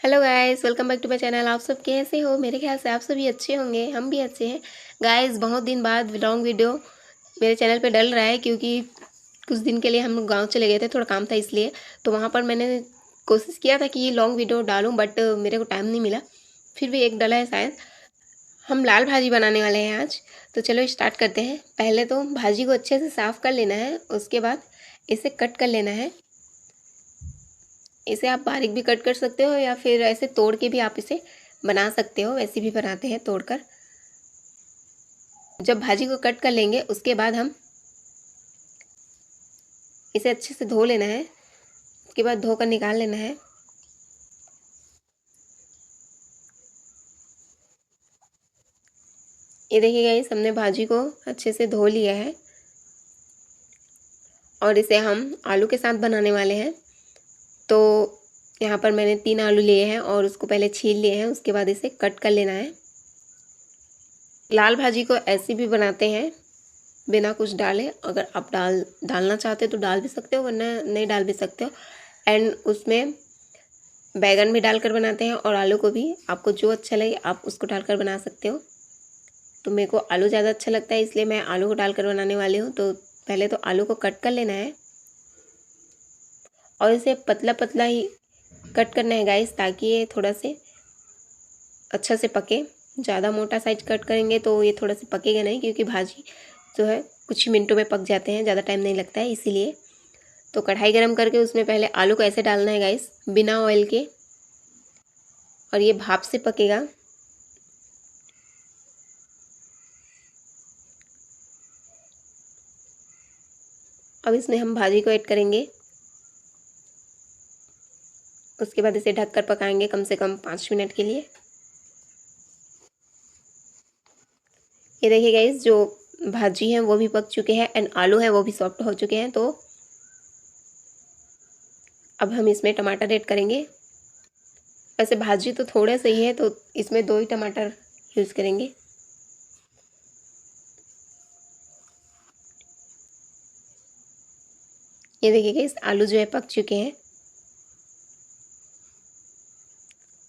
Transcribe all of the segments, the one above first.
Hello guys, welcome back to my channel. आप सब कैसे हो? मेरे ख्याल से आप सभी अच्छे होंगे, हम भी अच्छे हैं। गाइस, बहुत दिन बाद लॉन्ग वीडियो मेरे चैनल पे डल रहा है क्योंकि कुछ दिन के लिए हम लोग गाँव चले गए थे, थोड़ा काम था इसलिए। तो वहाँ पर मैंने कोशिश किया था कि ये लॉन्ग वीडियो डालूँ, बट मेरे को टाइम नहीं मिला। फिर भी एक डला है शायद। हम लाल भाजी बनाने वाले हैं आज, तो चलो स्टार्ट करते हैं। पहले तो भाजी को अच्छे से साफ़ कर लेना है, उसके बाद इसे कट कर लेना है। इसे आप बारीक भी कट कर सकते हो या फिर ऐसे तोड़ के भी आप इसे बना सकते हो, वैसे भी बनाते हैं तोड़कर। जब भाजी को कट कर लेंगे उसके बाद हम इसे अच्छे से धो लेना है। उसके बाद धोकर निकाल लेना है। ये देखिए गाइस, हमने भाजी को अच्छे से धो लिया है और इसे हम आलू के साथ बनाने वाले हैं। तो यहाँ पर मैंने 3 आलू लिए हैं और उसको पहले छील लिए हैं, उसके बाद इसे कट कर लेना है। लाल भाजी को ऐसे भी बनाते हैं बिना कुछ डाले। अगर आप डालना चाहते हो तो डाल भी सकते हो, वरना नहीं डाल भी सकते हो। एंड उसमें बैगन भी डालकर बनाते हैं और आलू को भी, आपको जो अच्छा लगे आप उसको डालकर बना सकते हो। तो मेरे को आलू ज़्यादा अच्छा लगता है, इसलिए मैं आलू को डालकर बनाने वाली हूँ। तो पहले तो आलू को कट कर लेना है और इसे पतला पतला ही कट करना है गाइस, ताकि ये थोड़ा से अच्छा से पके। ज़्यादा मोटा साइज कट करेंगे तो ये थोड़ा सा पकेगा नहीं, क्योंकि भाजी जो है कुछ ही मिनटों में पक जाते हैं, ज़्यादा टाइम नहीं लगता है इसीलिए। तो कढ़ाई गरम करके उसमें पहले आलू को ऐसे डालना है गाइस, बिना ऑयल के, और ये भाप से पकेगा। अब इसमें हम भाजी को ऐड करेंगे। उसके बाद इसे ढककर पकाएंगे कम से कम 5 मिनट के लिए। ये देखिए गाइस, जो भाजी है वो भी पक चुके हैं एंड आलू है वो भी सॉफ्ट हो चुके हैं। तो अब हम इसमें टमाटर ऐड करेंगे। वैसे भाजी तो थोड़ा सा ही है, तो इसमें 2 ही टमाटर यूज़ करेंगे। ये देखिए गाइस, आलू जो है पक चुके हैं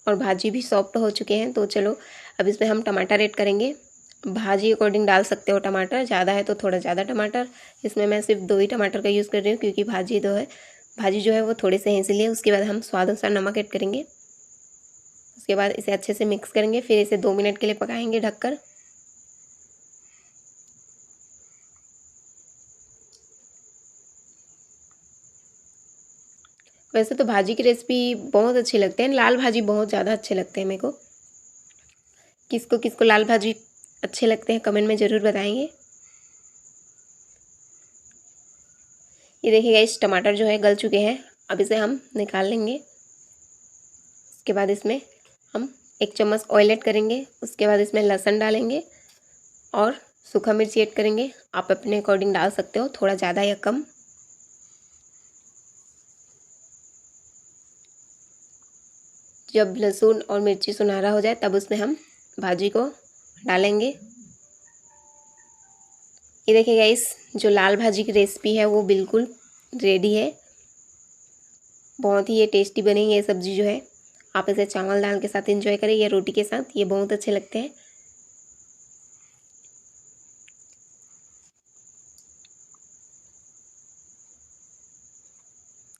और भाजी भी सॉफ्ट हो चुके हैं। तो चलो अब इसमें हम टमाटर ऐड करेंगे। भाजी अकॉर्डिंग डाल सकते हो टमाटर, ज़्यादा है तो थोड़ा ज़्यादा टमाटर। इसमें मैं सिर्फ 2 ही टमाटर का यूज़ कर रही हूँ, क्योंकि भाजी जो है वो थोड़े से हैं इसलिए। उसके बाद हम स्वाद अनुसार नमक ऐड करेंगे। उसके बाद इसे अच्छे से मिक्स करेंगे, फिर इसे 2 मिनट के लिए पकाएंगे ढककर। वैसे तो भाजी की रेसिपी बहुत अच्छी लगते हैं, लाल भाजी बहुत ज़्यादा अच्छे लगते हैं मेरे को। किसको किसको लाल भाजी अच्छे लगते हैं कमेंट में ज़रूर बताएंगे। ये देखिए गाइस, टमाटर जो है गल चुके हैं। अब इसे हम निकाल लेंगे। उसके बाद इसमें हम 1 चम्मच ऑयल ऐड करेंगे। उसके बाद इसमें लहसुन डालेंगे और सूखा मिर्ची ऐड करेंगे। आप अपने अकॉर्डिंग डाल सकते हो, थोड़ा ज़्यादा या कम। जब लहसुन और मिर्ची सुनहरा हो जाए तब उसमें हम भाजी को डालेंगे। ये देखिए गाइस, जो लाल भाजी की रेसिपी है वो बिल्कुल रेडी है। बहुत ही ये टेस्टी बनेगी ये सब्ज़ी जो है। आप इसे चावल दाल के साथ एंजॉय करें या रोटी के साथ, ये बहुत अच्छे लगते हैं।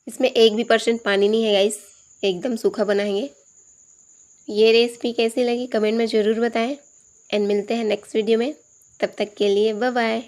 इसमें 1% भी पानी नहीं है गाइस, एकदम सूखा बनाएंगे। ये रेसिपी कैसी लगी कमेंट में ज़रूर बताएं एंड मिलते हैं नेक्स्ट वीडियो में। तब तक के लिए बाय बाय।